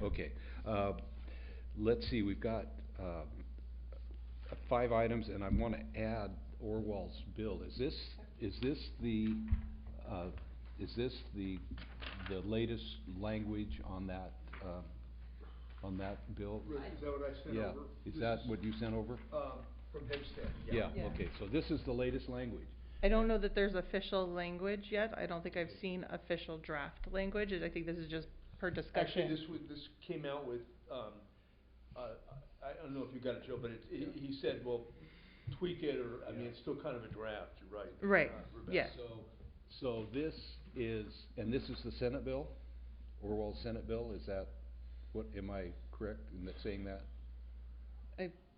Okay. Uh, let's see, we've got, 5 items, and I wanna add Orwell's bill. Is this the, uh, is this the latest language on that bill? Rick, is that what I sent Yeah. over? Is This that what you sent over? From Hempstead, Yeah, Yeah. okay, so this is the latest language. I don't know that there's official language yet. I don't think I've seen official draft language. I think this is just per discussion. Actually, this came out with, I don't know if you got it, Joe, but he said, well, tweak it, or, I mean, it's still kind of a draft, you're right. Right, Rebecca. yeah. So this is, and this is the Senate bill? Orwell's Senate bill, is that, what, am I correct in saying that?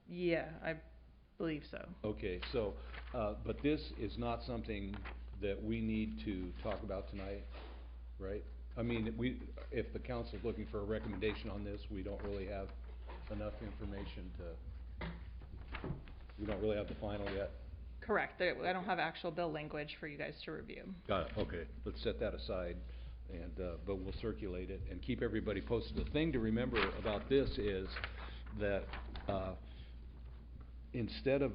Yeah, I believe so. Okay, so, but this is not something that we need to talk about tonight, right? I mean, if the council's looking for a recommendation on this, we don't really have enough information we don't really have the final yet? Correct. I don't have actual bill language for you guys to review. Got it, okay. Let's set that aside, and, but we'll circulate it and keep everybody posted. The thing to remember about this is that, instead of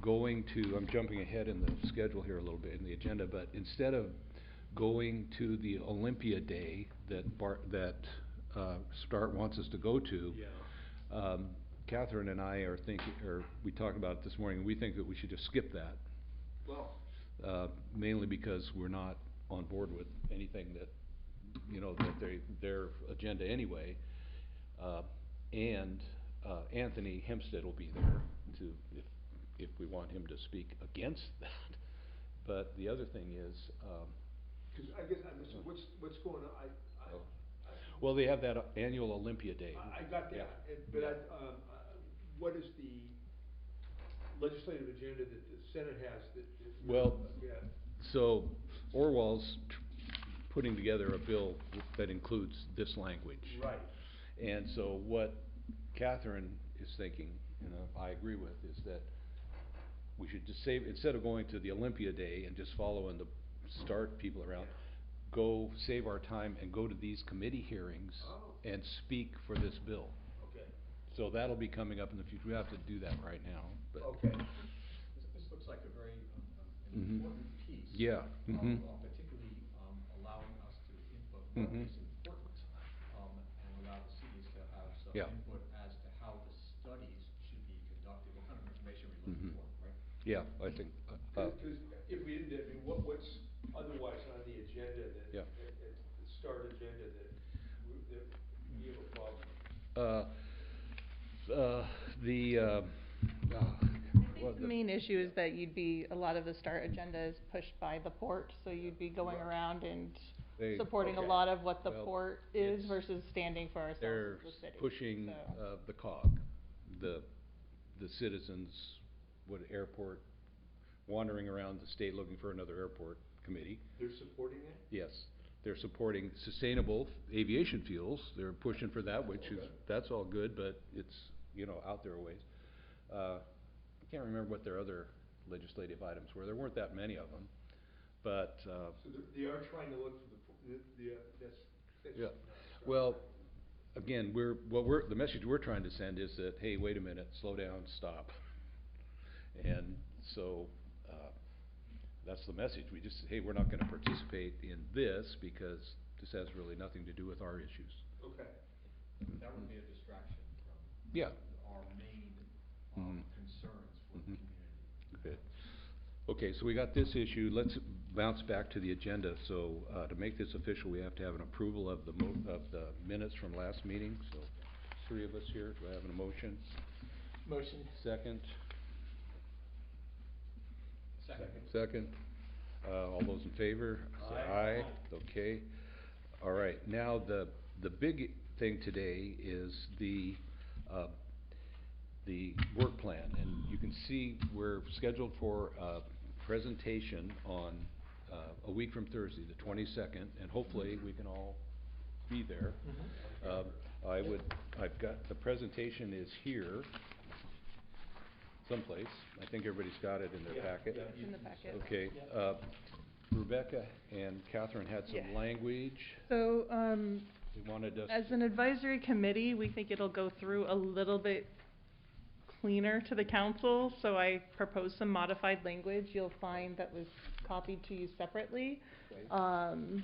going to, I'm jumping ahead in the schedule here a little bit in the agenda, but instead of going to the Olympia Day that Start wants us to go to, Yeah. Catherine and I are thinking, or we talked about it this morning, we think that we should just skip that. Well. Mainly because we're not on board with anything that, their agenda anyway. And Anthony Hempstead will be there to, if we want him to speak against that. But the other thing is, Cause I guess I'm missing, what's going on, well, they have that annual Olympia Day. I got that, Yeah. but Yeah. What is the legislative agenda that the Senate has that Well, yeah. so Orwell's putting together a bill that includes this language. Right. And so what Catherine is thinking, and I agree with, is that we should just save, instead of going to the Olympia Day and just following the Start people around, go save our time and go to these committee hearings and speak for this bill. Okay. So that'll be coming up in the future. We have to do that right now, but. Okay. This looks like a very Mhm. important piece. Yeah. Mhm. Particularly allowing us to input what Mhm. is important, and allow the cities to have some Yeah. input as to how the studies should be conducted, what kind of information we're looking Mhm. for, right? Yeah, I think. Cause if we didn't, I mean, what's otherwise on the agenda that, Yeah. at the Start agenda that we have a problem? The, I think the main issue is that a lot of the Start agenda is pushed by the port, so you'd be going around and supporting a lot of what the port is versus standing for ourselves as a city. They're pushing, so. the cog, the citizens, airport, wandering around the state looking for another airport committee. They're supporting that? Yes, they're supporting sustainable aviation fuels. They're pushing for that, which is, that's all good, but it's, out there a ways. I can't remember what their other legislative items were. There weren't that many of them, but, So they are trying to look for that's yeah. not Well, again, the message we're trying to send is that, hey, wait a minute, slow down, stop. And so, that's the message. We just, hey, we're not gonna participate in this because this has really nothing to do with our issues. Okay. That would be a distraction from Yeah. our main concerns for the community. Okay. Okay, so we got this issue. Let's bounce back to the agenda. So, to make this official, we have to have an approval of the minutes from last meeting. So, 3 of us here. Do I have a motion? Motion. Second. Second. All those in favor? Say Aye. Okay. All right. Now, the big thing today is the work plan. And you can see we're scheduled for a presentation on a week from Thursday, the 22nd, and hopefully we can all be there. I've got, the presentation is here someplace. I think everybody's got it in their packet. It's in the packet. Okay. Rebecca and Catherine had some language. So, They wanted us. As an advisory committee, we think it'll go through a little bit cleaner to the council, so I proposed some modified language you'll find that was copied to you separately. Okay.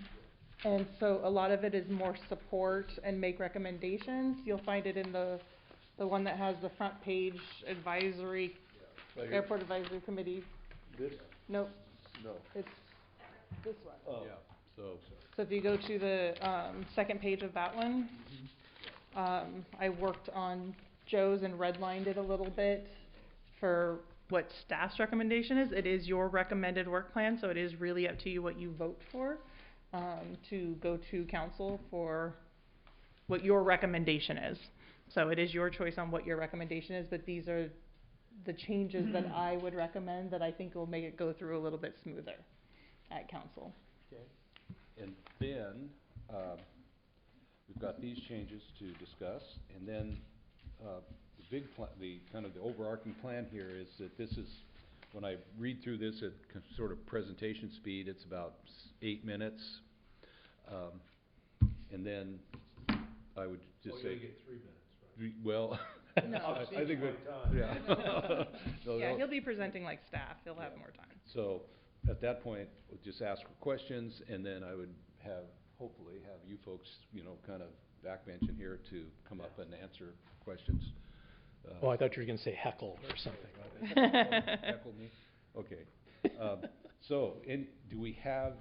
And so a lot of it is more support and make recommendations. You'll find it in the one that has the front page advisory, Right here. airport advisory committee. This? Nope, No. it's this one. Oh. Yeah, so. So if you go to the, second page of that one, I worked on Joe's and redlined it a little bit for what staff's recommendation is. It is your recommended work plan, so it is really up to you what you vote for, to go to council for what your recommendation is. So it is your choice on what your recommendation is, but these are the changes that I would recommend that I think will make it go through a little bit smoother at council. Okay. And then, we've got these changes to discuss, and then, the kind of the overarching plan here is that this is, when I read through this at sort of presentation speed, it's about 8 minutes. And then I would just say. Oh, you only get 3 minutes, right? Well, No. I think that, Time. yeah. No, Yeah, no. he'll be presenting like staff, he'll have Yeah. more time. So, at that point, we'll just ask for questions, and then I would hopefully have you folks, kind of backbenching here to come up and answer questions. Oh, I thought you were gonna say heckle or something. Heckle me? Okay. So, do we have,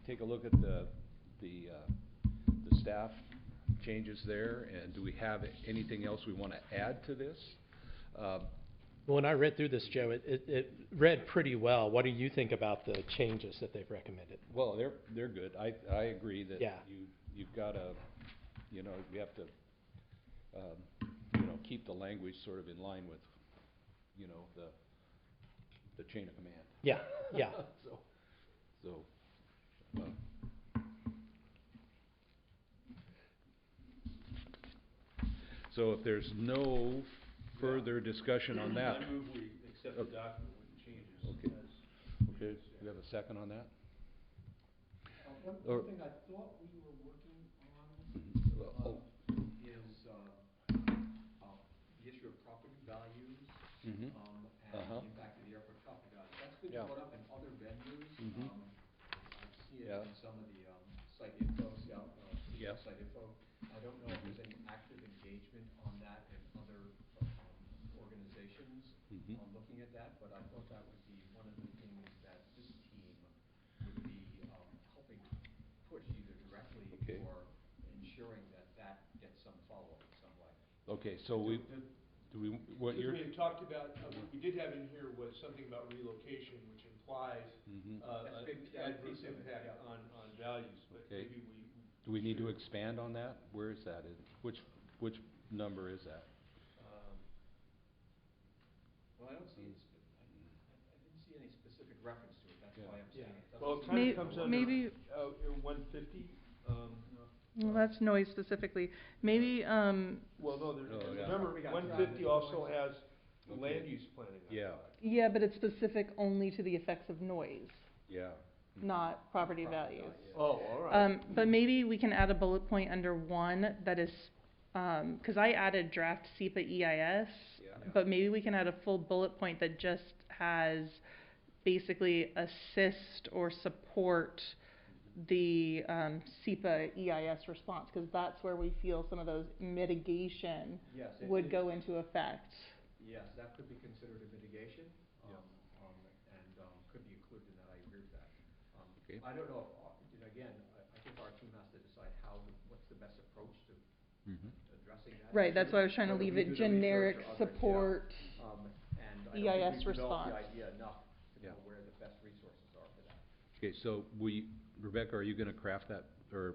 take a look at the staff changes there, and do we have anything else we want to add to this? When I read through this, Joe, it read pretty well. What do you think about the changes that they've recommended? Well, they're good. I agree that Yeah. you've got to, you have to, keep the language sort of in line with, the chain of command. Yeah, yeah. So if there's no further discussion on that. I move we accept the document with the changes. Okay. as- Okay, do we have a second on that? One thing I thought we were working on, Well, is, the issue of property values, Mhm. and the impact of the airport property values. That's been Yeah. brought up in other venues. Mhm. I've seen it Yeah. in some of the, site info, Yeah. site info. I don't know if there's any active engagement on that in other, organizations, Mhm. on looking at that, but I thought that would be one of the things that this team would be, helping push either directly Okay. or ensuring that that gets some follow-up in some way. Okay, so do we, what Because you're. we had talked about, we did have in here was something about relocation, which implies, Mhm. That's big, that's a adverse piece of it, impact yeah. on values, but Okay. maybe Do we need to expand on that? Where is that? Which number is that? Well, I don't see it, I didn't see any specific reference to it, that's Yeah. why I'm saying it doesn't. Well, it seem kind May- of comes under, maybe- 150, Well, that's noise specifically. Maybe, well, no, there's, Oh, yeah. remember, We got 150 also noise. has Okay. land use planning, I Yeah. thought. yeah, but it's specific only to the effects of noise, Yeah. not property Property values. value, yeah. Oh, all right. But maybe we can add a bullet point under one that is, cause I added draft SEPA EIS, Yeah. but maybe we can add a full bullet point that just has basically assist or support the, SEPA EIS response, cause that's where we feel some of those mitigation Yes, would go into effect. Yes, that could be considered a mitigation, Yeah. could be included in that, I agree with that. Okay. I don't know if, again, I think our team has to decide what's the best approach to Mhm. addressing that. Right, that's why I was trying to Whether leave we it do the research generic or others, yeah. support. And I EIS don't think we've developed response. the idea enough to Yeah. know where the best resources are for that. Okay, so Rebecca, are you gonna craft that, or?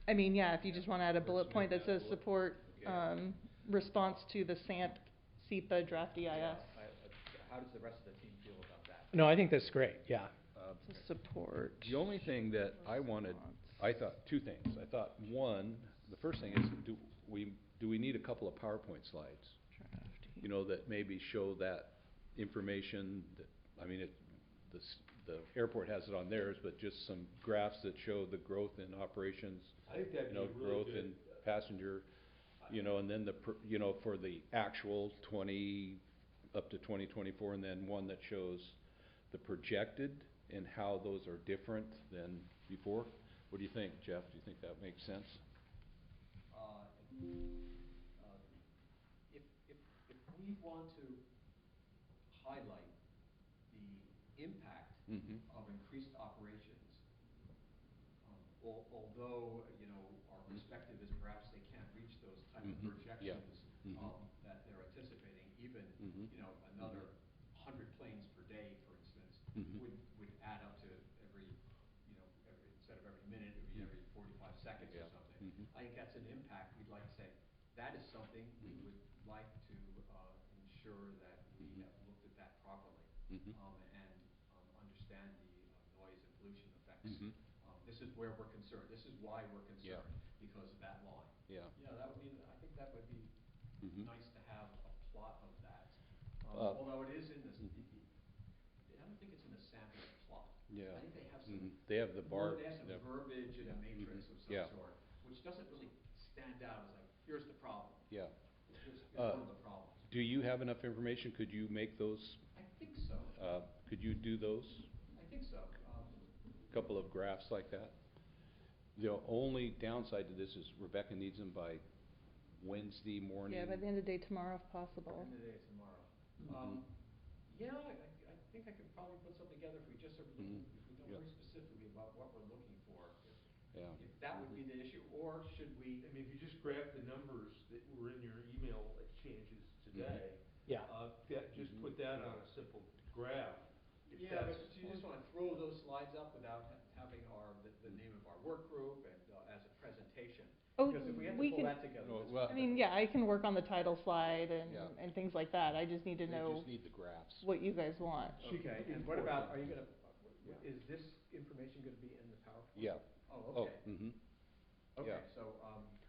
I mean, yeah, if you just wanna add a bullet point that says support, Okay. response to the SEPA draft EIS. Yeah, how does the rest of the team feel about that? No, I think that's great, yeah. To support. The only thing that I wanted, I thought, two things. I thought, one, the first thing is, do we need a couple of PowerPoint slides? Draft That maybe show that information, that, I mean, the airport has it on theirs, but just some graphs that show the growth in operations, I think that'd you know, be really growth good. in passenger, you know, and then you know, for the actual up to 2024, and then one that shows the projected and how those are different than before. What do you think, Jeff? Do you think that makes sense? Uh, if we want to highlight the impact of increased operations, although, you know, our perspective is perhaps they can't reach those type of projections that they're anticipating, even, you know, another 100 planes per day, for instance, would add up to every, you know, instead of every minute, it would be every 45 seconds or something. I think that's an impact. We'd like to say that is something we would like to ensure that we have looked at that properly and understand the noise and pollution effects. This is where we're concerned. This is why we're concerned, because of that line. Yeah. Yeah, that would be, I think that would be nice to have a plot of that. Although it is in this, I don't think it's in the sample plot. Yeah. I think they have some. They have the bar. They have some verbiage in a matrix of some sort, which doesn't really stand out as like, here's the problem. Yeah. Here's one of the problems. Do you have enough information? Could you make those? I think so. Could you do those? I think so. Couple of graphs like that. The only downside to this is Rebecca needs them by Wednesday morning. Yeah, by the end of the day tomorrow if possible. End of the day tomorrow. Yeah, I think I could probably put something together if we just are looking, if we know very specifically about what we're looking for. If that would be the issue, or should we? I mean, if you just grab the numbers that were in your email exchanges today. Just put that on a simple graph. Yeah, but you just want to throw those slides up without having the name of our work group and as a presentation. Oh, because if we have to pull that together. I mean, yeah, I can work on the title slide and things like that. I just need to know. They just need the graphs. What you guys want. Okay, and what about, are you gonna, is this information gonna be in the PowerPoint? Yeah. Oh, okay. Okay, so,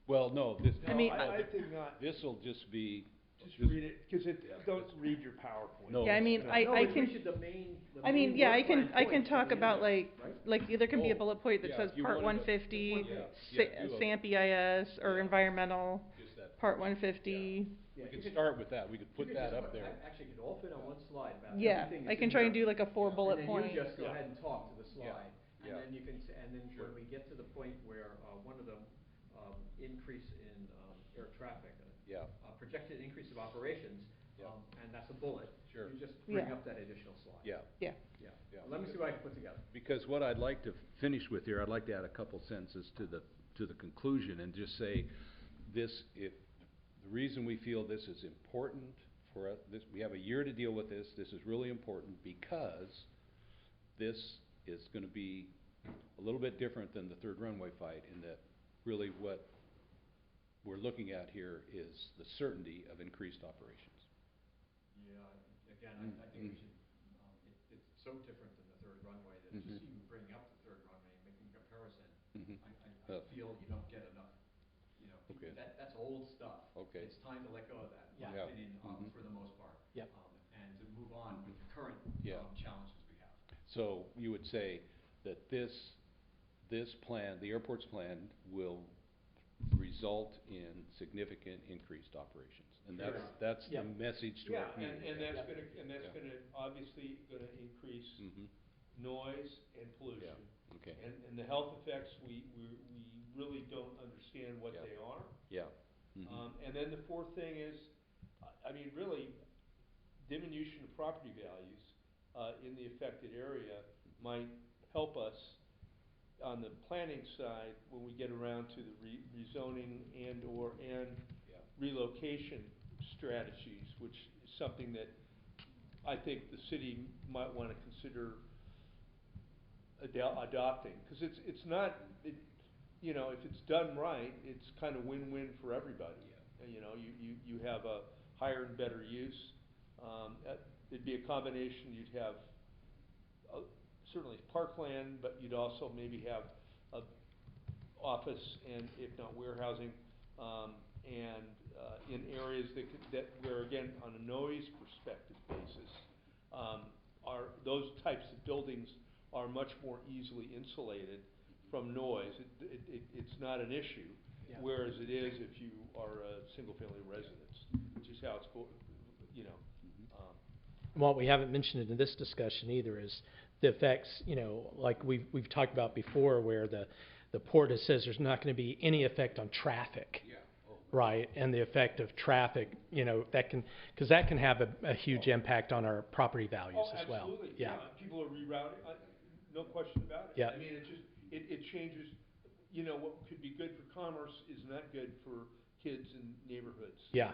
well, no, this. I mean, I think not. This'll just be. Just read it, because don't read your PowerPoint. No. Yeah, I mean, No. I can. The main I mean, yeah, I work plan can points talk of the about email, like there can be a Oh, bullet point that yeah, says if you Part wanted to- 150, do a- SAMP EIS, or environmental, Just that. Part 150. We could start with that. We could put that up there. Actually, it could all fit on one slide about Yeah, everything I that's can in try there. and do like a 4 bullet And point. then you just go ahead and talk to the slide. And Yeah. then you can, and then Sure. when we get to the point where one of them, increase in air traffic, projected increase of operations, and that's a bullet. Sure. You just bring Yeah. up that additional slide. Yeah. Yeah. Let me see what I can put together. Because what I'd like to finish with here, I'd like to add a couple sentences to the conclusion and just say this, the reason we feel this is important for us, we have a year to deal with this is really important because this is gonna be a little bit different than the third runway fight in that really what we're looking at here is the certainty of increased operations. Yeah, again, I think we should, it's so different than the third runway that just even bringing up the third runway and making a comparison, I feel you don't get enough, you know, that's old stuff. Okay. It's time to let go of that, in my Yeah. opinion, for the most part. Yep. And to move on with the current challenges we have. So you would say that this plan, the airport's plan, will result in significant increased operations. And that's the message to our community. And that's gonna obviously increase noise and pollution. Yeah. Okay. And the health effects, we really don't understand what they are. Yeah. And then the fourth thing is, I mean, really, diminution of property values in the affected area might help us on the planning side when we get around to the rezoning and relocation strategies, which is something that I think the city might want to consider adopting, because it's not, you know, if it's done right, it's kind of win-win for everybody. You know, you have a higher and better use. It'd be a combination. You'd have certainly parkland, but you'd also maybe have a office and if not warehousing, and in areas where again on a noise perspective basis, those types of buildings are much more easily insulated from noise. It's not an issue, Yeah. whereas it is if you are a single-family residence, which is how it's you know. What we haven't mentioned in this discussion either is the effects, you know, like we've talked about before, where the port says there's not going to be any effect on traffic. Yeah. Oh. Right, and the effect of traffic, you know, because that can have a huge impact on our property values as well. Absolutely. Yeah. People are rerouting, no question about it. Yeah. I mean, it changes, you know, what could be good for commerce is not good for kids in neighborhoods. Yeah.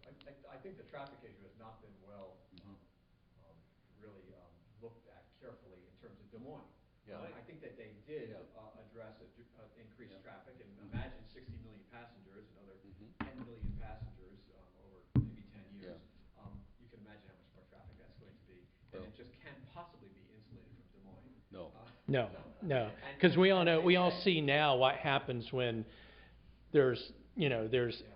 I think the traffic issue has not been well really looked at carefully in terms of Des Moines. Yeah. I think that they did Yeah. address increased Yeah. traffic, and Mhm. imagine 60 million passengers, another Mhm. 10 million passengers over maybe 10 years. Yeah. You can imagine how much more traffic that's going to be, and Well. it just can't possibly be insulated from Des Moines. No. No, because we all see now what happens when there's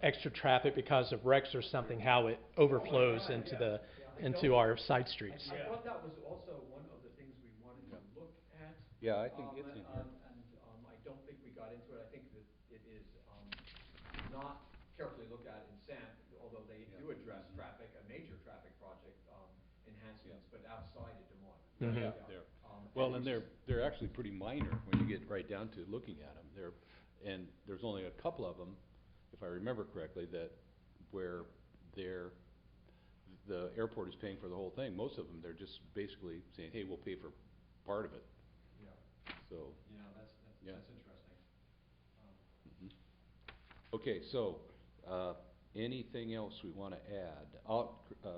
extra traffic because of wrecks or something, how it overflows into our side streets. I thought that was also one of the things we wanted to look at. Yeah, I think it's in here. And I don't think we got into it. I think that it is not carefully looked at in SAMP, although they do address traffic, a major traffic project enhancements, but outside of Des Moines. Mhm. Yeah, well, and they're actually pretty minor when you get right down to looking at them. And there's only a couple of them, if I remember correctly, where the airport is paying for the whole thing. Most of them, they're just basically saying, hey, we'll pay for part of it. Yeah. So. Yeah, that's interesting. Mhm. Okay, so, anything else we want to add?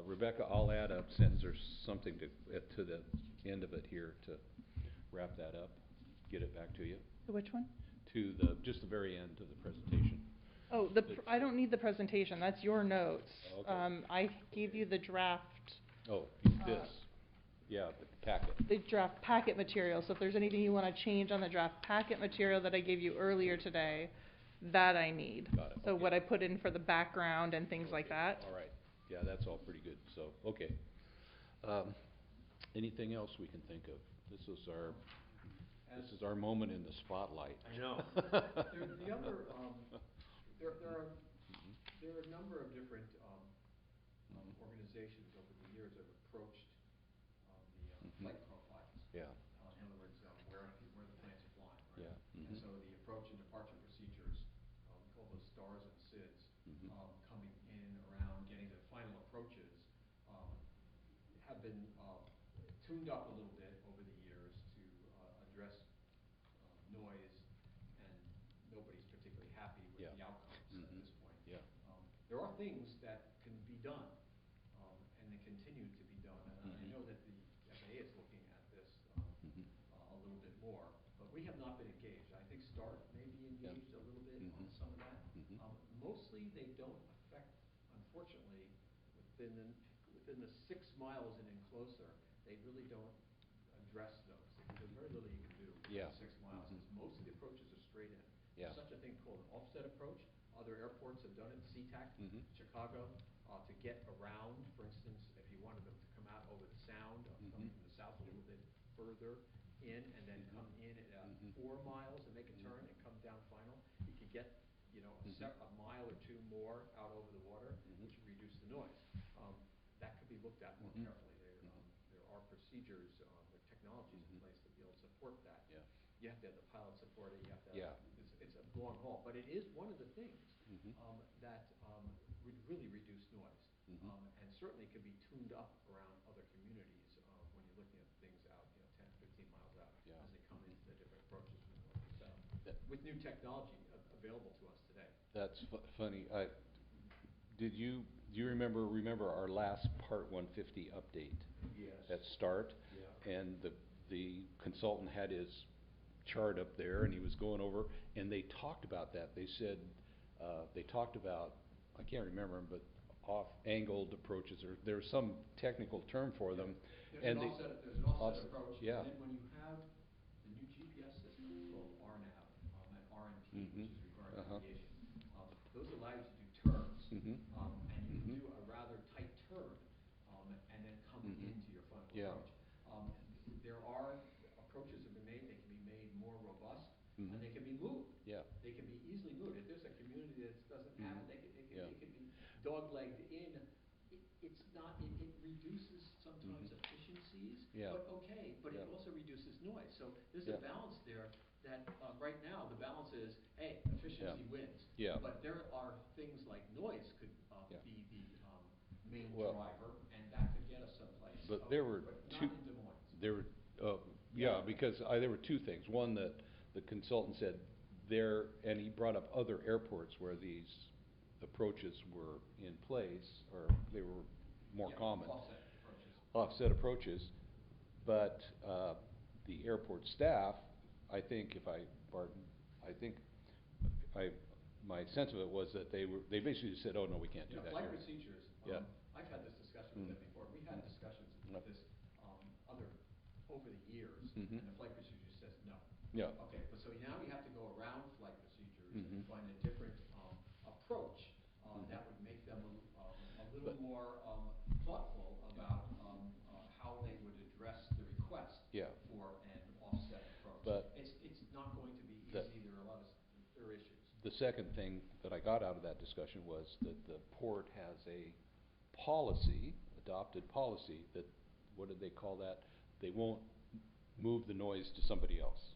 Rebecca, I'll add a sentence or something to the end of it here to wrap that up, get it back to you. Which one? To just the very end of the presentation. Oh, I don't need the presentation, that's your notes. Okay. I gave you the draft. Oh, this, yeah, the packet. The draft packet material, so if there's anything you want to change on the draft packet material that I gave you earlier today, that I need. Got it, So okay. what I put in for the background and things like that. All right, yeah, that's all pretty good, so, okay. Anything else we can think of? This is our moment in the spotlight. I know. There are a number of different organizations over the years that have approached the flight profiles. Yeah. In other words, where the planes are flying, right? Yeah. And so the approach and departure procedures, we call those stars and SIDS, coming in around getting the final approaches, have been tuned up a little bit over the years to address noise, and nobody's particularly happy with the outcomes at this point. Yeah. There are things that can be done, and they continue to be done, and I know that the FAA is looking at this a little bit more, but we have not been engaged. I think START may be engaged a little bit on some of that. Mostly they don't affect, unfortunately, within the 6 miles and then closer, they really don't address those. There's very little you can do within 6 miles, because most of the approaches are straight in. Yeah. There's such a thing called an offset approach. Other airports have done it, Sea-Tac, Chicago, to get around, for instance, if you wanted them to come out over the Sound, coming from the south a little bit further in, and then come in at 4 miles and make a turn and come down final, you could get, a mile or two more out over the water, which would reduce the noise. That could be looked at more carefully. There are procedures, with technologies in place to be able to support that. Yeah. You have to have the pilot support it, you have to Yeah. It's a long haul, but it is one of the things that would really reduce noise, and certainly could be tuned up around other communities when you're looking at things out 10, 15 miles out as they come into the different approaches from the north and south, with new technology available to us today. That's funny. Do you remember our last Part 150 update? Yes. At START? Yeah. And the consultant had his chart up there, and he was going over, and they talked about that. They said, they talked about, I can't remember them, but off-angled approaches, or there's some technical term for them. There's an offset approach, yeah. and then when you have the new GPS system called RNAV, and RNP, which is required aviation, those allow you to do turns, and you can do a rather tight turn, and then come into your final approach. and they can be moved. Yeah. They can be easily moved. If there's a community that doesn't have, they Yeah. could be dog-legged in. It's not, it reduces sometimes efficiencies, Yeah. but okay, but it Yeah. also reduces noise. So there's Yeah. a balance there that, right now, the balance is, hey, efficiency wins. Yeah. But there are things like noise could, Yeah. be the, main Well, driver, and that could get us someplace. But there were but two. not in Des Moines. There were, because there were two things. One, that the consultant said there, and he brought up other airports where these approaches were in place, or they were more common. Offset approaches. But the airport staff, I think, my sense of it was that they basically said, oh, no, we can't do that Flight here. procedures, Yeah. I've had this discussion with them before. We've had discussions with this, over the years, and the flight procedure says no. Yeah. Okay, but so now you have to go around flight procedures and Mhm. find a different, approach, that would make them a little more, thoughtful about, how they would address the request Yeah. for an offset approach. But It's not going to be that- easy. There are a lot of, there are issues. The second thing that I got out of that discussion was that the port has a policy, adopted policy, that, what did they call that? They won't move the noise to somebody else.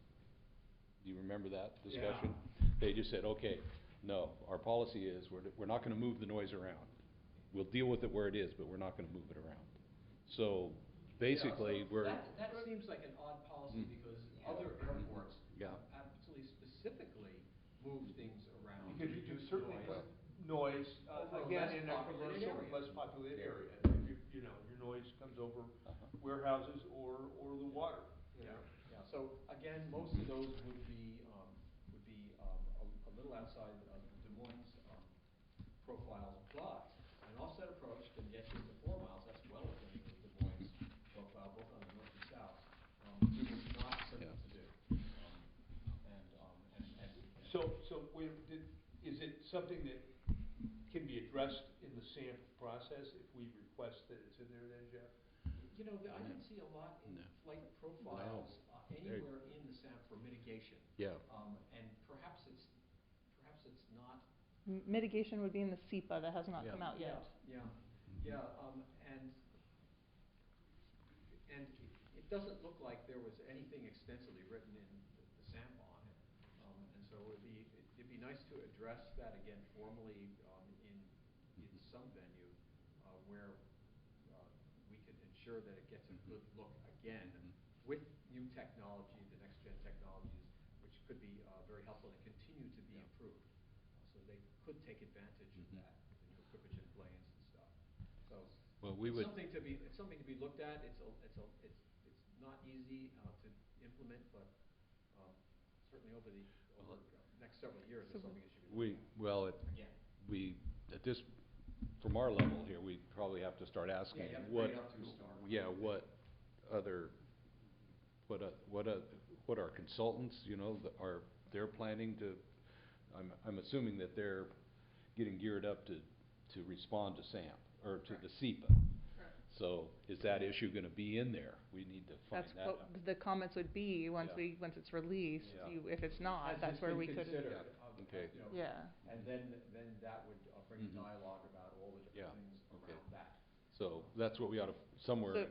Do you remember that discussion? Yeah. They just said, okay, no, our policy is, we're not gonna move the noise around. We'll deal with it where it is, but we're not gonna move it around. So, basically, Yeah, so we're. that seems like an odd policy, because other airports Yeah. absolutely specifically move things around to Because you can reduce certainly noise. put noise, Over a again, less in a populated commercial, area. less populated Yeah. area. If your noise comes over warehouses or the water, you know? Yeah, so again, most of those would be, a little outside of Des Moines, profiles, but an offset approach can get you to 4 miles. That's well within the Des Moines profile, both on the north and south. It is not simple to do. So is it something that can be addressed in the SAMP process if we request that it's in there then, Jeff? You know, I didn't see a lot in No. flight profiles, anywhere in the SAP for mitigation. Yeah. And perhaps it's not. Mitigation would be in the SEPA that has not Yeah. come out yet. Yeah, and it doesn't look like there was anything extensively written in the SAMP on it. And so it'd be nice to address that again formally, in some venue, where, we could ensure that it gets a good look again with new technology, the next gen technologies, which could be, very helpful and continue to be improved. So they could take advantage of that, the new equipment in planes and stuff. So Well, we it's would. something to be looked at. It's not easy, to implement, but, certainly over the next several years, it's something that should be looked at. We, at this, from our level here, we probably have to start asking Yeah, you have to what. bring it up to a star. Yeah, what are consultants, they're planning to, I'm assuming that they're getting geared up to respond to SAMP, or to the SEPA. So, is that issue gonna be in there? We need to find That's that what out. the comments would be once Yeah. once it's released. Yeah. If it's not, Has that's this where been we could. considered? Okay. Yeah. And then that would, bring a dialogue about all the different Yeah, things okay. around that. So, that's what we ought to, somewhere,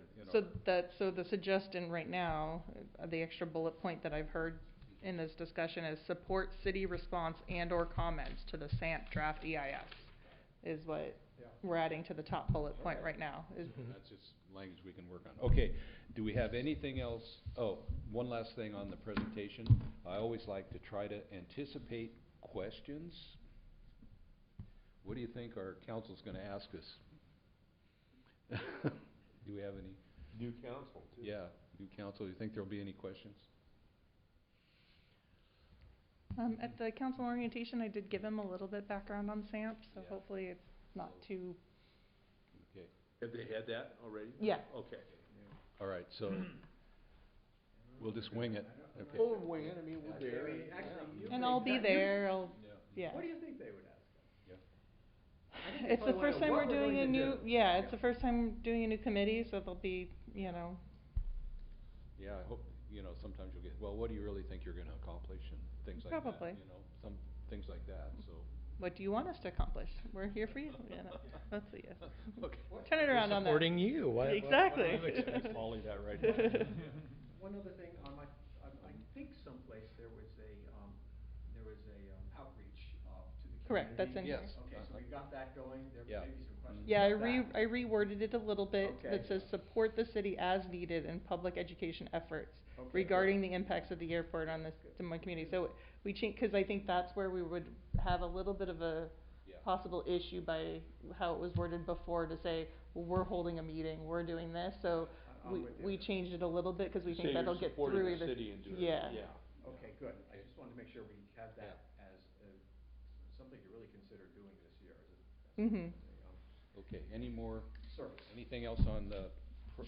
So the suggestion right now, the extra bullet point that I've heard in this discussion is support city response and or comments to the SAMP draft EIS, is what we're adding to the top bullet point right now. That's just language we can work on. Okay, do we have anything else? Oh, one last thing on the presentation. I always like to try to anticipate questions. What do you think our council's gonna ask us? Do we have any? New council, too. Yeah, new council, do you think there'll be any questions? At the council orientation, I did give him a little bit background on SAMP, so Yeah. hopefully it's not too. Okay, Have they had that already? Yeah. Okay. all right, so we'll just wing it. Okay. Full wing it, I mean, we're there. And I'll be there, yeah. What do you think they would ask us? Yeah. It's the first time we're doing a new, it's the first time doing a new committee, so there'll be, Yeah, I hope, sometimes you'll get, well, what do you really think you're gonna accomplish, and things like that, Probably. you know, some things like that, so. What do you want us to accomplish? We're here for you. Yeah, no, that's a yes. Okay. Turn it around on that. Supporting you. Exactly. Molly that right now. One other thing, I think someplace there was outreach, to the community. Correct, that's in here. Yes. Okay, so we got that going, there Yeah. may be some questions Yeah, about that. I reworded it a little bit Okay. that says support the city as needed in public education efforts Okay, regarding good. the impacts of the airport on this Good. Des Moines community. So we cause I think that's where we would have a little bit of a Yeah. possible issue by how it was worded before to say, well, we're holding a meeting, we're doing this, so I'm with you. we changed it a little bit cause we Say think you're that'll get supporting through the this. city in doing it, Yeah. yeah. Okay, good. I Okay. just wanted to make sure we had that as something to really consider doing this year Mhm. Okay, any more, service. anything else on the,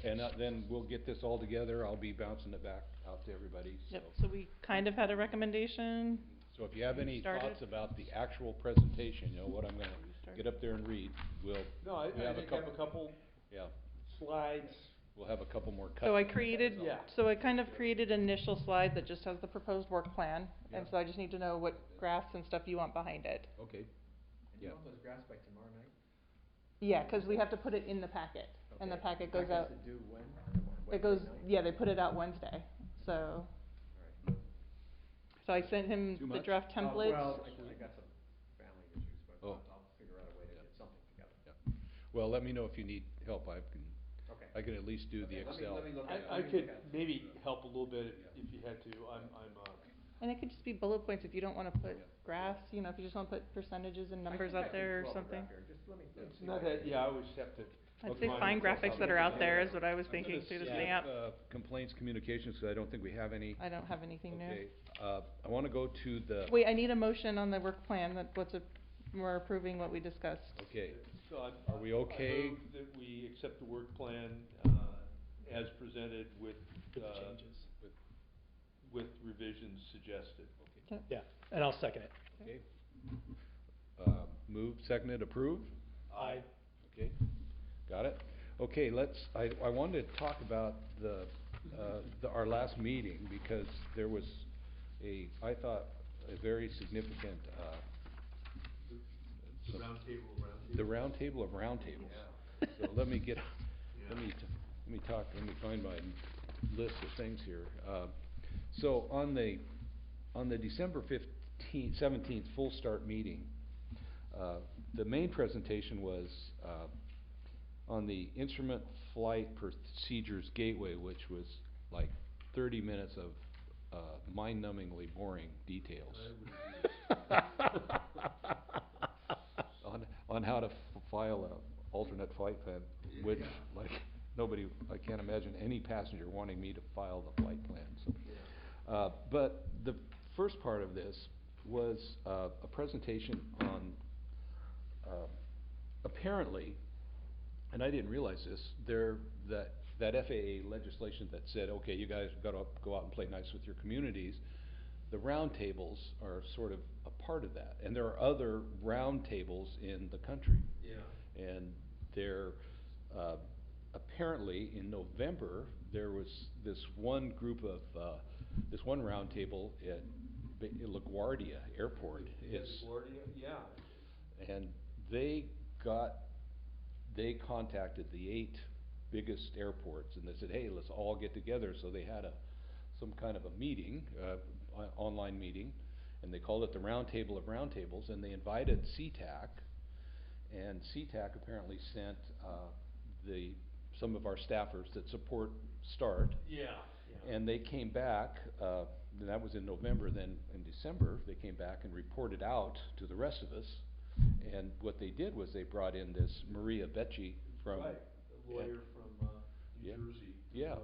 and then we'll get this all together, I'll be bouncing it back out to everybody, so. Yep, so we kind of had a recommendation. So if you have any Started. thoughts about the actual presentation, you know, what I'm gonna Start. get up there and read, we'll, No, I we have a think have a couple, couple yeah, slides. we'll have a couple more cuts. So I in there, created, that's all. Yeah. so I kind of created an initial slide that just has the proposed work plan, and Yeah. so I just need to know what graphs and stuff you want behind it. Okay, And you yeah. want those graphs by tomorrow night? Yeah, 'cause we have to put it in the packet, and the Okay. packet goes Packets out. to do when? It goes, Wednesday night? yeah, they put it out Wednesday, so. All right. So I sent him Too the much? draft templates. Well, I got some family issues, but Oh. I'll figure out a way to Yeah. get something together. Yeah. Well, let me know if you need help, Okay. I can at least do the Okay, Excel. Let me look at it. I Let me could look at it. maybe help a little bit Yeah. if you had to, And it could just be bullet points if you don't wanna put Yeah. graphs, you know, if you just wanna put percentages and I numbers think I out can there or throw up a something. graph here. Just let me it's see not if I that, can- yeah, I always have to. I'd look say mine find myself graphics up. that are out there is what I was I'm thinking gonna through the skip, snap. complaints, communications, 'cause I don't think we have any. I don't have anything new. Okay, I wanna go to the. Wait, I need a motion on the work plan we're approving what we discussed. Okay, So Are we okay? I move that we accept the work plan, as presented with, For the changes. with revisions suggested. okay, Yeah, and I'll second it. okay. Moved, seconded, approved? Aye. Okay, got it. Okay, I wanted to talk about our last meeting, because there was I thought, a very significant, The roundtable of roundtables. the roundtable of roundtables. So let me find my list of things here. So on the December 17th full start meeting, the main presentation was on the instrument flight procedures gateway, which was like 30 minutes of mind-numbingly boring details on how to file a alternate flight plan, which I can't imagine any passenger wanting me to file the flight plan. So, but the first part of this was a presentation on apparently, and I didn't realize this, that FAA legislation that said, okay, you guys gotta go out and play nice with your communities, the roundtables are sort of a part of that, and there are other roundtables in the country. Yeah. And there, apparently in November, there was this one group of, this one roundtable at LaGuardia Airport. LaGuardia, yeah. And they contacted the 8 biggest airports, and they said, hey, let's all get together. So they had some kind of a meeting, online meeting, and they called it the Roundtable of Roundtables, and they invited Sea-Tac, and Sea-Tac apparently sent some of our staffers that support START. Yeah, yeah. And they came back, and that was in November. Then in December, they came back and reported out to the rest of us. And what they did was they brought in this Maria Becci from. Right, a lawyer from, New Yeah. Jersey. Yeah.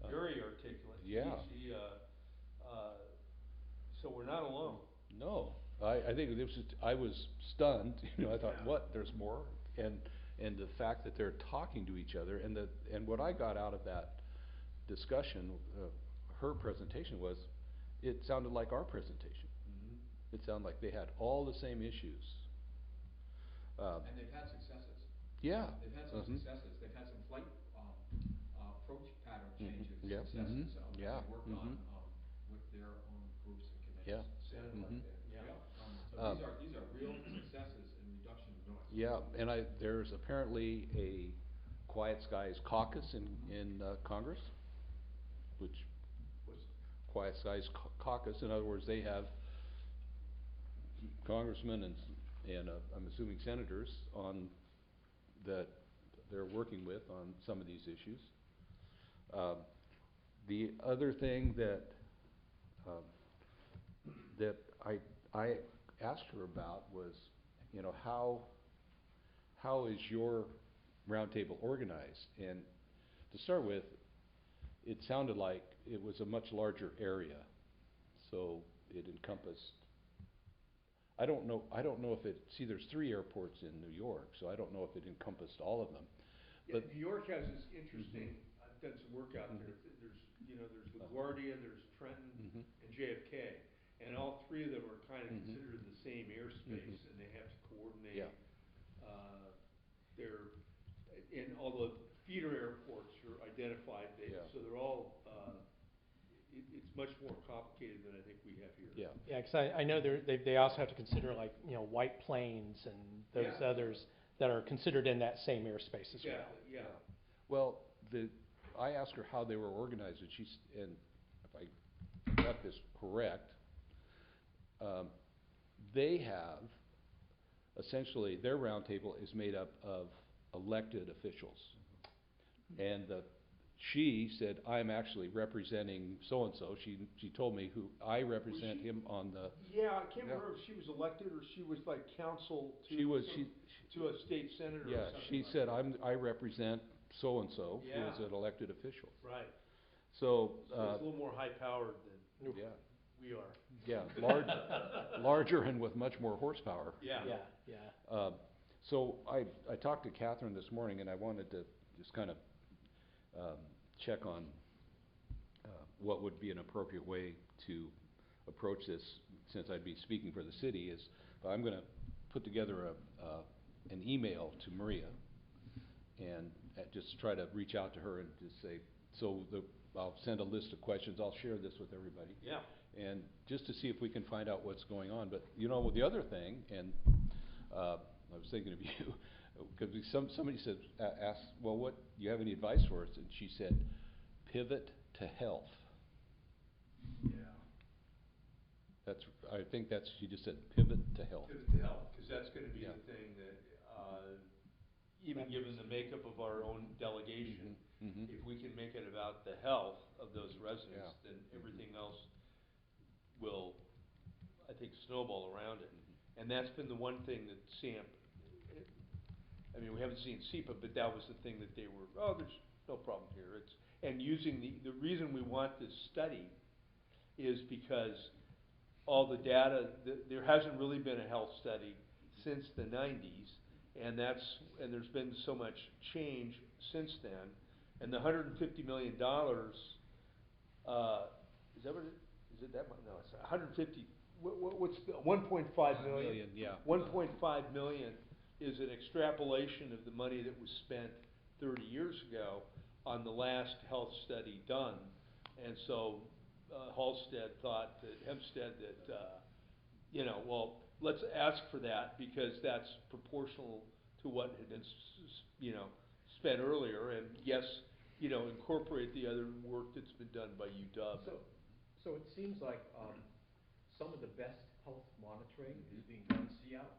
Very articulate. Yeah. So we're not alone. No, I think I was stunned, you know, I thought, Yeah. what, there's more? And the fact that they're talking to each other, and what I got out of that discussion, her presentation was, it sounded like our presentation. Mm-hmm. It sounded like they had all the same issues. And they've had successes. Yeah. They've had some successes. They've had some flight, approach pattern changes, Yeah. successes. Yeah. They worked on, with their own groups and Yeah. said it like that. Yeah. So these are real successes in reduction of noise. Yeah, and there's apparently a Quiet Skies caucus in Congress, which, Quiet Skies caucus, in other words, they have congressmen and I'm assuming senators on, that they're working with on some of these issues. The other thing that, that I asked her about was, you know, how is your roundtable organized? And to start with, it sounded like it was a much larger area, so it encompassed, I don't know if it, see, there's 3 airports in New York, so I don't know if it encompassed all of them. Yeah, But New York has this interesting, I've done some work out there, there's, you know, there's LaGuardia, there's Trenton, and JFK. And all 3 of them are kind of considered in the same airspace, and they have to coordinate. Yeah. Their, and all the feeder airports are identified, so they're all, it's much more complicated than I think we have here. Yeah. Yeah, 'cause I know they also have to consider, like, you know, White Plains and those others that are considered in that same airspace as well. Exactly, yeah. Well, I asked her how they were organized, and and if I got this correct, they have, essentially, their roundtable is made up of elected officials. And she said, I'm actually representing so-and-so. She told me who, I represent him on the. Yeah, I can't remember if she was elected or she was like counsel to to a state senator or something. Yeah, she said, I represent so-and-so, who is Yeah. an elected official. Right. So, So it's a little more high-powered than yeah, we are. yeah, larger and with much more horsepower. Yeah. Yeah. So I talked to Catherine this morning, and I wanted to just kind of check on what would be an appropriate way to approach this, since I'd be speaking for the city. Is I'm going to put together an email to Maria and just try to reach out to her and just say, I'll send a list of questions. I'll share this with everybody. Yeah. And just to see if we can find out what's going on. But, you know, the other thing, and I was thinking of you, because somebody said, asked, well, what, do you have any advice for us? And she said, pivot to health. Yeah. I think she just said pivot to health. Pivot to health, because that's gonna be the thing that, even given the makeup of our own delegation, if we can make it about the health of those residents, then everything else will, I think, snowball around it. And that's been the one thing that SAMP, I mean, we haven't seen SEPA, but that was the thing that they were, there's no problem here. And using the reason we want this study is because all the data, there hasn't really been a health study since the 90s, and there's been so much change since then. And the $150 million, is that what it is? Is it that much? No, it's 150. What's the 1.5 million? Yeah. 1.5 million is an extrapolation of the money that was spent 30 years ago on the last health study done. And so Hempstead that, you know, well, let's ask for that because that's proportional to what had been, you know, spent earlier. And yes, you know, incorporate the other work that's been done by UW. So it seems like some of the best health monitoring is being done in Seattle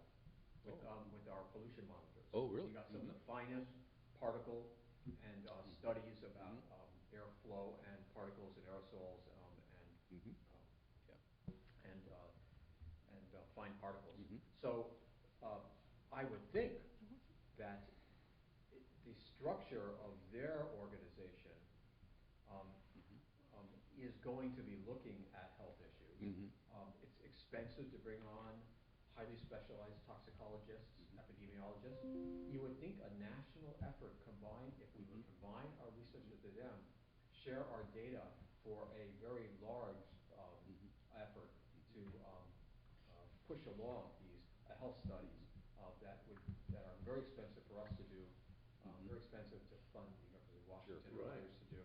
with our pollution monitors. Oh, really? You got some of the finest particle and studies about airflow and particles and aerosols and fine particles. So I would think that the structure of their organization is going to be looking at health issues. It's expensive to bring on highly specialized toxicologists, epidemiologists. You would think a national effort combined, if we would combine our research with them, share our data for a very large effort to push along these health studies that are very expensive for us to do, very expensive to fund the University of Washington and others to do.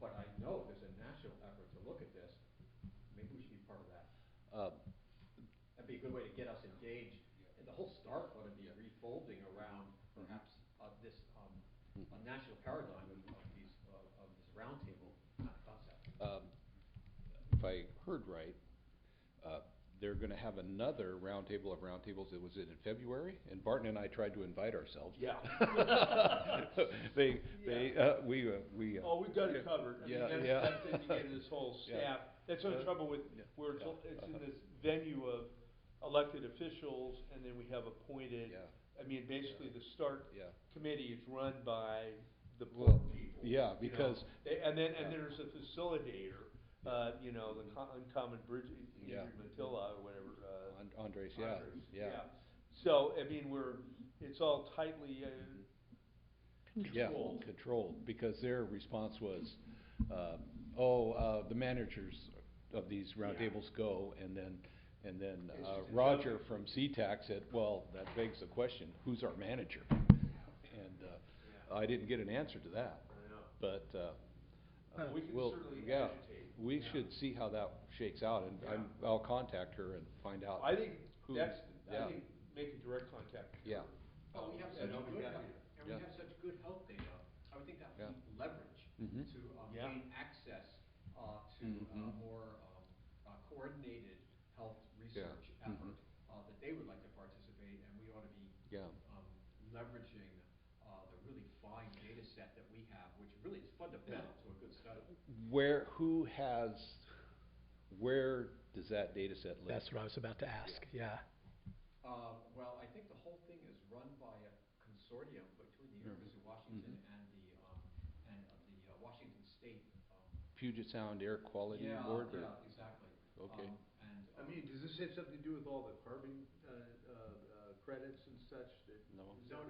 But I know there's a national effort to look at this. Maybe we should be part of that. That'd be a good way to get us engaged. And the whole start ought to be refolding around perhaps this a national paradigm of this roundtable kind of concept. If I heard right, they're gonna have another roundtable of roundtables. Was it in February? And Barton and I tried to invite ourselves. Yeah. We. Oh, we've got it covered. I Yeah, mean, yeah. that's it, you get this whole Yeah. staff. That's the trouble with, where it's in this venue of elected officials, and then we have appointed. Yeah. I mean, basically, the start Yeah. committee is run by the Well, board people. yeah, you know. because. And there's a facilitator, the Uncommon Bridge, Yeah. Andrew Matilla or whatever, Andres, yeah, Andres, yeah. So, I mean, it's all tightly, Yeah, controlled. controlled, because their response was, the managers of these roundtables go, and then It's just a Roger judgment. from Sea-Tac said, well, that begs the question, who's our manager? And, I didn't get an answer to that, I know. but, We can we'll, certainly yeah, agitate. we should see how that shakes out, and I'll contact her and find out. I think who- I yeah. think make a direct contact. with Yeah. her. Well, we have And such I'll be good happy health, to- and we Yeah. have such good health data. I would think that would Yeah. be leverage Mhm. to Yeah. gain access to Mhm. more coordinated health research Mhm. effort that they would like to participate, and we ought to be Yeah. leveraging the really fine data set that we have, which really is fundamental to a good study. Where does that data set live? That's what I was about to ask, yeah. Well, I think the whole thing is run by a consortium between the University of Washington and the Washington State. Puget Sound Air Quality Yeah, Board? Or? yeah, exactly. Okay. I mean, does this have something to do with all the carbon, credits and such that? No.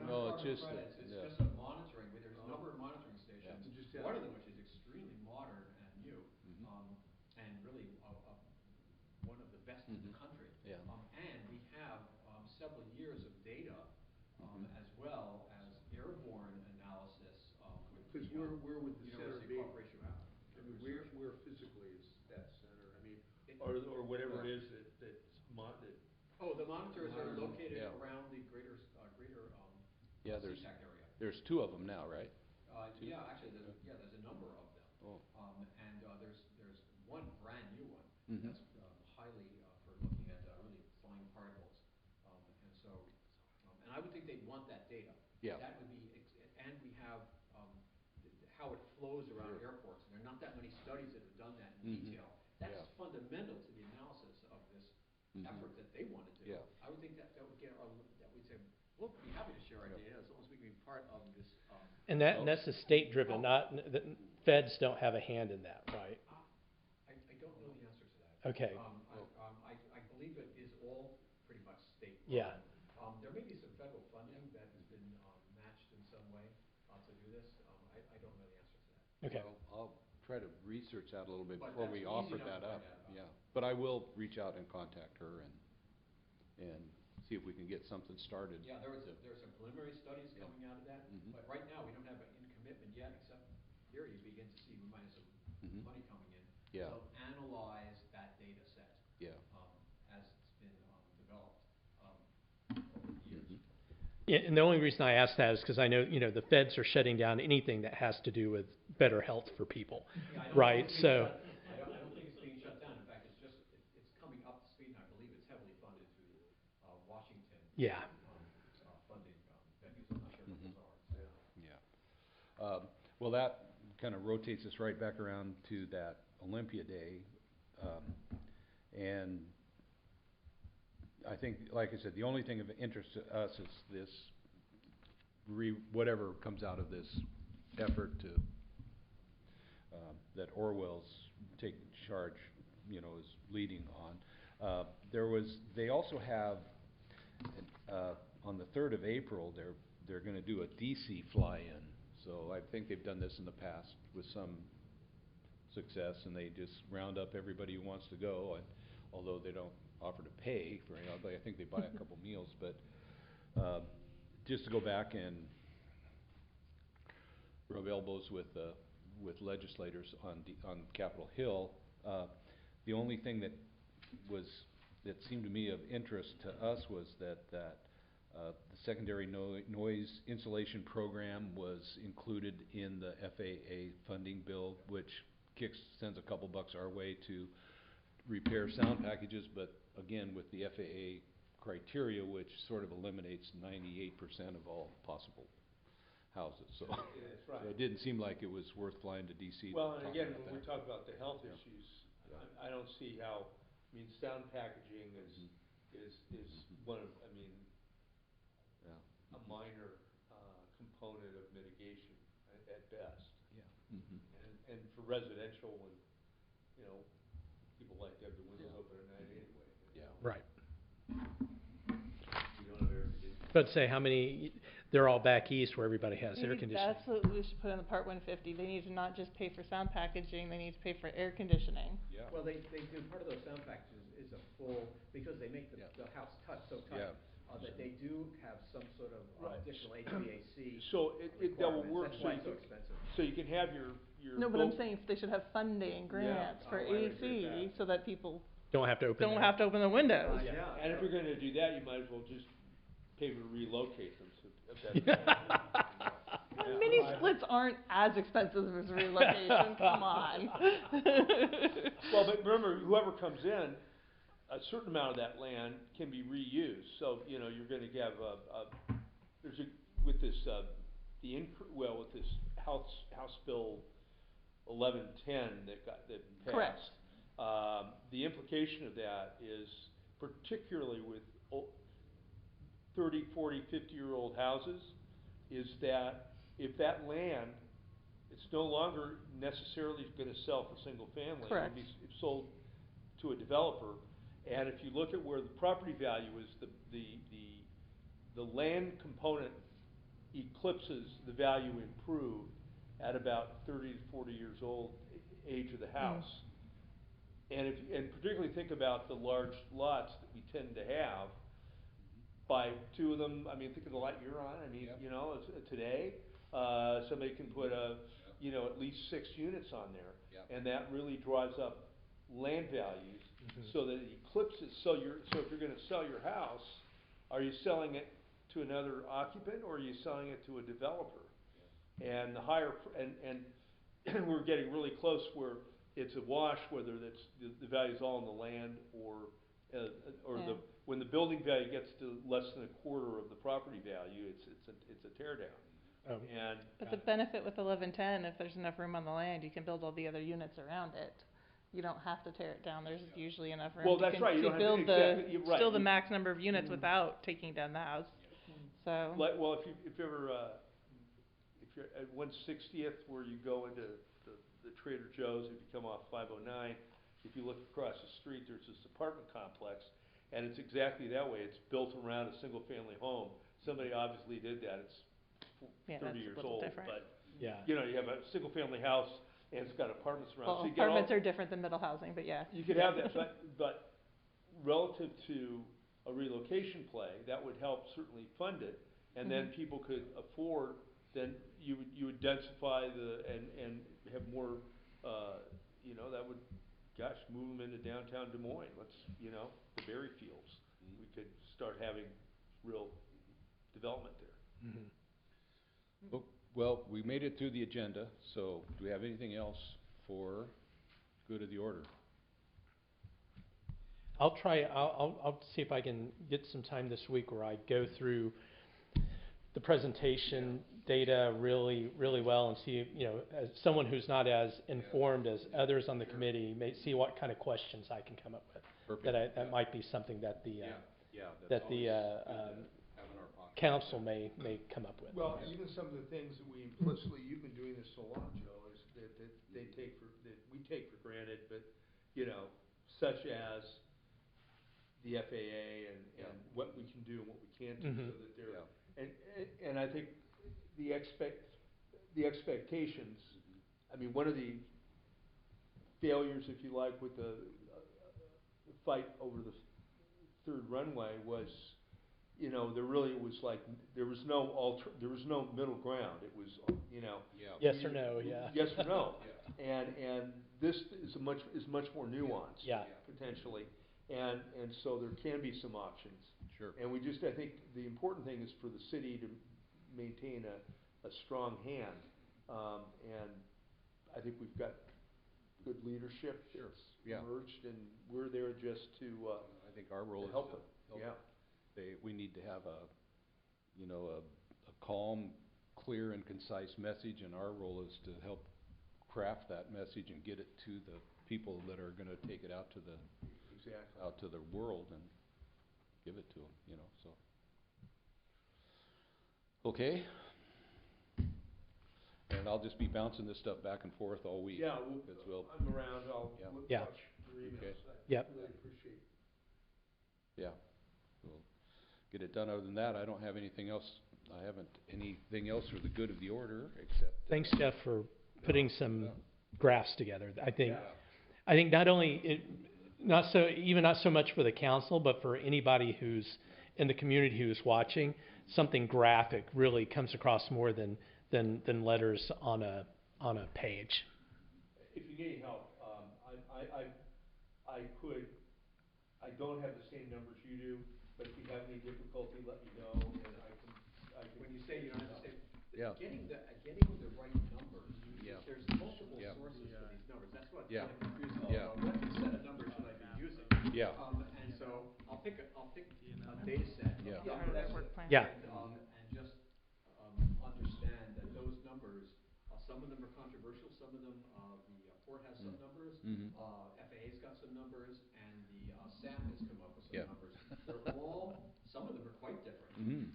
No, it's carbon just credits, it's yeah. just a monitoring, there's a number of monitoring stations, You just one have- of them which is extremely modern and new, and really one of the best in the country. Yeah. And we have several years of data, as well as airborne analysis, with the 'Cause where would the center University be? of Corporation of Africa. I mean, where physically is that center? I mean, It- or whatever it is that's that. Oh, the monitors are located Yeah. around the greater Yeah, there's Sea-Tac area. there's two of them now, right? Yeah, actually, there's a number of them. Oh. And there's one brand new one Mhm. that's highly for looking at really fine particles. And so, and I would think they'd want that data. Yeah. That would be, and we have how it flows around Sure. airports. And there are not that many studies that have done that in detail. That's Yeah. fundamental to the analysis of this effort that they want to do. Yeah. I would think that would get that we'd say, we'll be happy to share our data as long as we can be part of this. And that's the state driven, not, the feds don't have a hand in that, right? I don't know the answer to that. Okay. I believe it is all pretty much state. Yeah. There may be some federal funding that has been matched in some way to do this. I don't know the answer to that. Okay. Well, I'll try to research that a little bit But before that's we easy offer enough that to up. find out. Yeah, but I will reach out and contact her and see if we can get something started. Yeah, there's some preliminary studies coming out of that, but right now we don't have an in commitment yet, except here you begin to see we might have some money coming in. Yeah. To analyze that data set. Yeah. As it's been developed over the years. Yeah, and the only reason I ask that is because I know, the feds are shutting down anything that has to do with better health for people, Yeah, I don't right? think it's So. I don't think it's being shut down. In fact, it's coming up to speed, and I believe it's heavily funded through Washington. Yeah. Funding venues. I'm not sure what those are. Yeah. Well, that kind of rotates us right back around to that Olympia Day. And I think, like I said, the only thing of interest to us is this, whatever comes out of this effort to, that Orwell's taking charge, is leading on. They also have, on the 3rd of April, they're gonna do a DC fly-in. So I think they've done this in the past with some success, and they just round up everybody who wants to go, and although they don't offer to pay for any, I think they buy a couple meals, but just to go back and rub elbows with legislators on Capitol Hill. The only thing that was that seemed to me of interest to us was that the secondary noise insulation program was included in the FAA funding bill, which sends a couple bucks our way to repair sound packages, but again, with the FAA criteria, which sort of eliminates 98% of all possible houses, so. Yeah, that's right. So it didn't seem like it was worth flying to DC. Well, and to talk again, about when we that. talk about the health Yeah. issues, Yeah. I don't see how, I mean, sound packaging is one of, I mean, Yeah. a minor, component of mitigation at best. Yeah. And for residential, when, you know, people like to have the windows open at night anyway. Yeah. Right. We don't have air conditioning. But say how many, they're all back east where everybody has air Maybe conditioning. that's what we should put in the Part 150. They need to not just pay for sound packaging, they need to pay for air conditioning. Yeah. Well, they do, part of those sound packages is a full, because they make the house so tight, Yeah. That they do have some sort of Right. additional HVAC So that will requirements. work, That's so why you it's so can, expensive. so you can have your. No, but I'm saying they should have funding, grants for I would agree with AC, that. so that people Don't have to open don't their- have to open their windows. Yeah, and if you're gonna do that, you might as well just pay to relocate them, so. Mini splits aren't as expensive as relocation, come on. Well, but remember, whoever comes in, a certain amount of that land can be reused, so, you know, you're gonna have with this, with this House Bill 1110 that passed. Correct. The implication of that is, particularly with 30, 40, 50-year-old houses, is that if that land, it's no longer necessarily gonna sell for single family. Correct. It'll be sold to a developer, and if you look at where the property value is, the land component eclipses the value improved at about 30 to 40 years old, age of the house. And particularly think about the large lots that we tend to have. Buy two of them, I mean, think of the lot you're on, I mean, Yep. you know, today, somebody can put you know, at least 6 units on there. Yep. And that really drives up land values, so that it eclipses, so if you're gonna sell your house, are you selling it to another occupant, or are you selling it to a developer? Yeah. And the higher, and we're getting really close where it's a wash, whether that's, the value's all in the land, or when the building value gets to less than a quarter of the property value, it's a tear down. Oh. But the benefit with 1110, if there's enough room on the land, you can build all the other units around it. You don't have to tear it down, there's usually enough room. Well, that's right, you don't have to, exactly, you're right. Still the max number of units without taking down the house, so. Well, if you're at 160th, where you go into the Trader Joe's, if you come off 509, if you look across the street, there's this apartment complex, and it's exactly that way. It's built around a single-family home. Somebody obviously did that. It's 30 years old, but you know, you have a single-family house, and it's got apartments around. Well, so you apartments are different than middle housing, but yeah. You could have that, but relative to a relocation play, that would help certainly fund it, and then people could afford. Then you would densify and have more. You know, that would, gosh, move them into downtown Des Moines. You know, the berry fields. We could start having real development there. Well, we made it through the agenda, so do we have anything else for good of the order? I'll see if I can get some time this week where I go through the presentation data really well and see, you know, as someone who's not as informed as others on the committee, may see what kind of questions I can come up with. Perfect. That might be something that the that's council may come up with. Well, even some of the things that we implicitly, you've been doing this so long, Joe, is that we take for granted, but, you know, such as the FAA and what we can do and what we can't do, so that they're, and I think the expectations, I mean, one of the failures, if you like, with the fight over the third runway was, you know, there really was like, there was no middle ground. It was, you know. Yes or no, Yes or no. And this is much more nuanced. Yeah. Potentially. And so there can be some options. Sure. And I think the important thing is for the city to maintain a strong hand. And I think we've got good leadership Sure. that's Yeah. emerged, and we're there just to I think our role is help to them. help Yeah. we need to have a calm, clear and concise message, and our role is to help craft that message and get it to the people that are gonna take it out to the world and give it to them, so. Okay. And I'll just be bouncing this stuff back and forth all week. Yeah, I'm around, I'll Yeah. watch your emails. Okay. I Yep. really appreciate. Yeah, we'll get it done. Other than that, I don't have anything else. I haven't anything else for the good of the order, except. Thanks, Jeff, for putting some graphs together. I think Yeah. not only not so much for the council, but for anybody who's in the community who's watching, something graphic really comes across more than letters on a page. If you need help, I don't have the same numbers you do, but if you have any difficulty, let me know, and I can. When you say you don't have the same, Yeah. getting the right numbers, Yeah. there's multiple Yeah. sources for these numbers, that's what Yeah. kind of confuses me. Yeah. What set of numbers should I be using? Yeah. And so I'll pick a data set of Yeah. Part of their numbers, work plan. Yeah. and just, understand that those numbers, some of them are controversial, some of them, the port has some numbers, Mhm. FAA's got some numbers, and the SAP has come up with some Yeah. numbers. They're all, some of them are quite different. Mhm.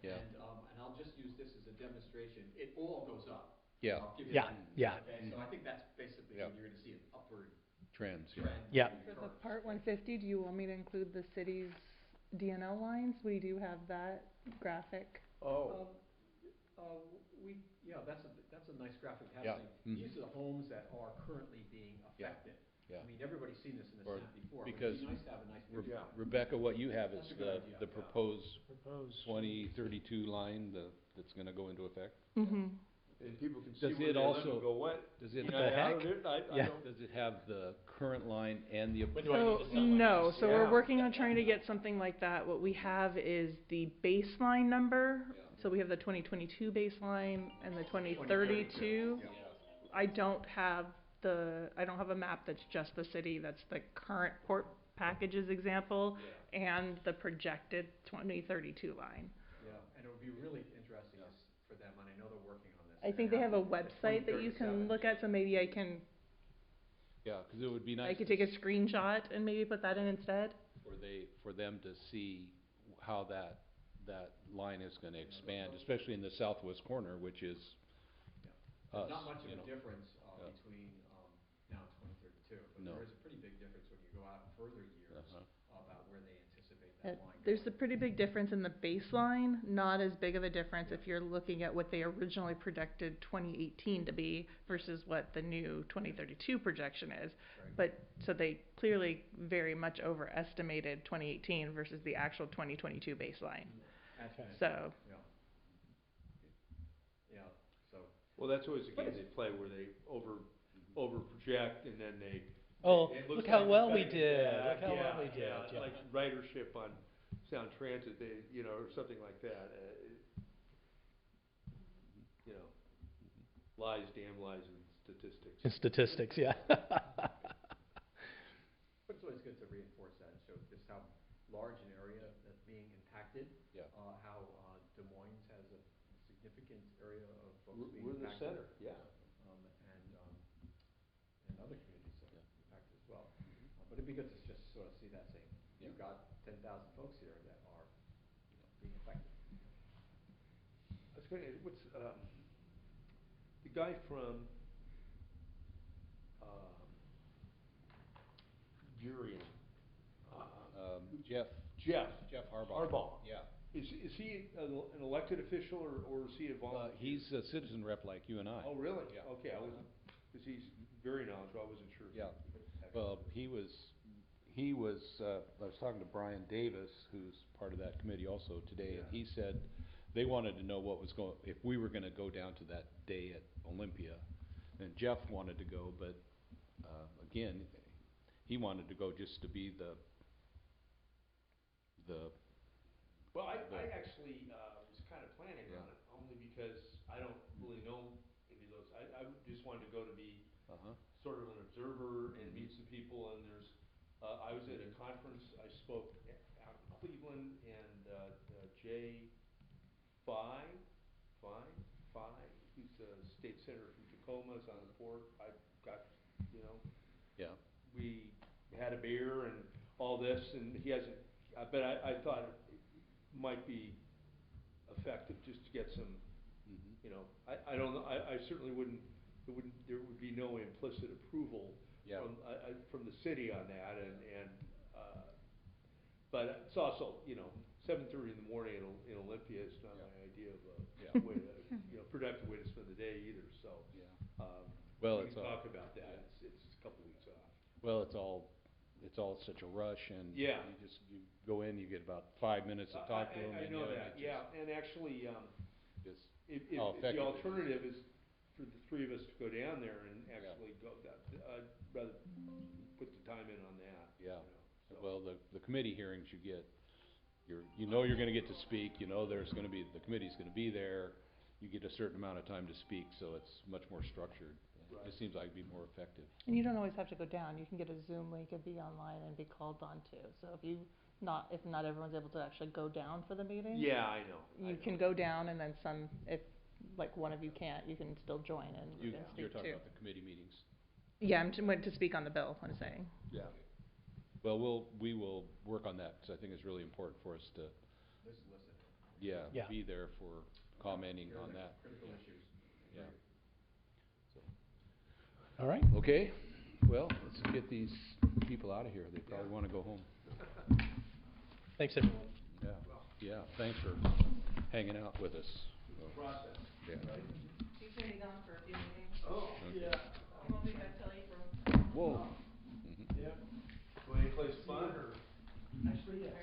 Yeah. And I'll just use this as a demonstration. It all goes up. Yeah. I'll give you Yeah. that. Yeah. Okay, so I think that's basically, Yeah. you're gonna see an upward Trends. Yeah. trend. Yeah. in For the curves. Part 150, do you want me to include the city's DNO lines? We do have that graphic. Oh. That's a nice graphic to have, Yeah. saying, these are the homes that are currently being Yeah. affected. Yeah. I mean, everybody's seen this in the Or SNAP before, but because it'd be nice to have a nice picture. Yeah. Rebecca, what you have is That's a good idea, the yeah. proposed 2032 line that's gonna go into effect. Mm-hmm. And people can see Does where it they live also- and go, what? Does it- You What know, the out of heck? it, I Yeah. don't. Does it have the current line and the? When do I need to sign? No, so we're Yeah. working on trying to get something like that. What we have is the baseline number. So we have the 2022 baseline and the 2032. Yeah. I don't have a map that's just the city, that's the current port packages example and the projected 2032 line. Yeah, and it would be really interesting for them, and I know they're working on this. I think they have a website that you can look at, so maybe I can Yeah, 'cause it would be nice. I could take a screenshot and maybe put that in instead. For them to see how that line is gonna expand, especially in the southwest corner, which is There's us, not much of you a know. difference, Yeah. between, now and 2032, but No. there is a pretty big difference when you go out further years, Uh-huh. about where they anticipate that line There's a going. pretty big difference in the baseline, not as big of a difference if you're looking at what they originally projected 2018 to be versus what the new 2032 projection is. Right. But, so they clearly very much overestimated 2018 versus the actual 2022 baseline. So, Yeah. Yeah, so. Well, that's always a game they play where they over project and then they. Oh, it look looks how like well it's we better. did. Yeah, Look how well we yeah, did. yeah, Yeah. like ridership on Sound Transit, or something like that. Lies, damn lies, and statistics. In statistics, yeah. But it's always good to reinforce that and show just how large an area that's being impacted. Yeah. How Des Moines has a significant area of folks being We're the impacted. center, yeah. And other communities are impacted as well. But it'd be good to just sort of see that saying, you've got 10,000 folks here that are, being affected. I was gonna, what's, the guy from, Burien, Jeff Harbaugh. Yeah. Is he an elected official or is he a volunteer? He's a citizen rep like you and I. Oh, really? Yeah. Okay, I wasn't, cause he's very knowledgeable, I wasn't sure. Yeah. Well, he was, I was talking to Brian Davis, who's part of that committee also today, and he said they wanted to know if we were gonna go down to that day at Olympia. And Jeff wanted to go, but, again, he wanted to go just to be Well, I actually, was kinda planning Yeah. on it, only because I don't really know any of those. I just wanted to go to be Uh-huh. sort of an observer and meet Mhm. some people, and there's, I was at a conference, I spoke out in Cleveland, and, Jay Fye, Fye, Fye, who's a state senator from Tacoma, is on the board. I got, you know, Yeah. we had a beer and all this, and he hasn't, but I thought it might be effective just to get some, Mhm. you know, I don't know, I certainly wouldn't, there would be no implicit approval Yeah. from the city on that, and, but it's also, you know, 7:30 in the morning in Olympia is not Yeah. my idea of Yeah. a way to, you know, productive way to spend the day either, so. Yeah. Well, We it's can all- talk about that, yeah. it's a couple weeks off. Well, it's all such a rush, and Yeah. you go in, you get about 5 minutes to talk to them, I and know you know, that, it yeah, and actually, just if how the effective it is. alternative is for the three of us to go down there and Yeah. actually go, I'd rather put the time in on that, you Yeah. know, so. Well, the committee hearings you get, you know you're gonna get to speak, you know there's gonna be, the committee's gonna be there, you get a certain amount of time to speak, so it's much more structured. Right. It seems like it'd be more effective. And you don't always have to go down, you can get a Zoom link and be online and be called on too, so if not everyone's able to actually go down for the meeting. Yeah, I know. You can go down, and then if, like, one of you can't, you can still join and You're speak too. talking about the committee meetings? Yeah, went to speak on the bill, I'm saying. Yeah. Well, we will work on that, because I think it's really important for us to, Just listen. Yeah. be there for commenting They're on the that. critical Yeah. issues. Yeah. So, All right. okay, well, let's get these people out of here, they probably wanna go home. Thanks, everyone. Yeah, yeah, thanks for hanging out with us. Process, Yeah. right? He's gonna be gone for a few meetings. Oh, Okay. yeah. He won't be back till April. Whoa. Yeah. Going anyplace fun, or? Actually, yes.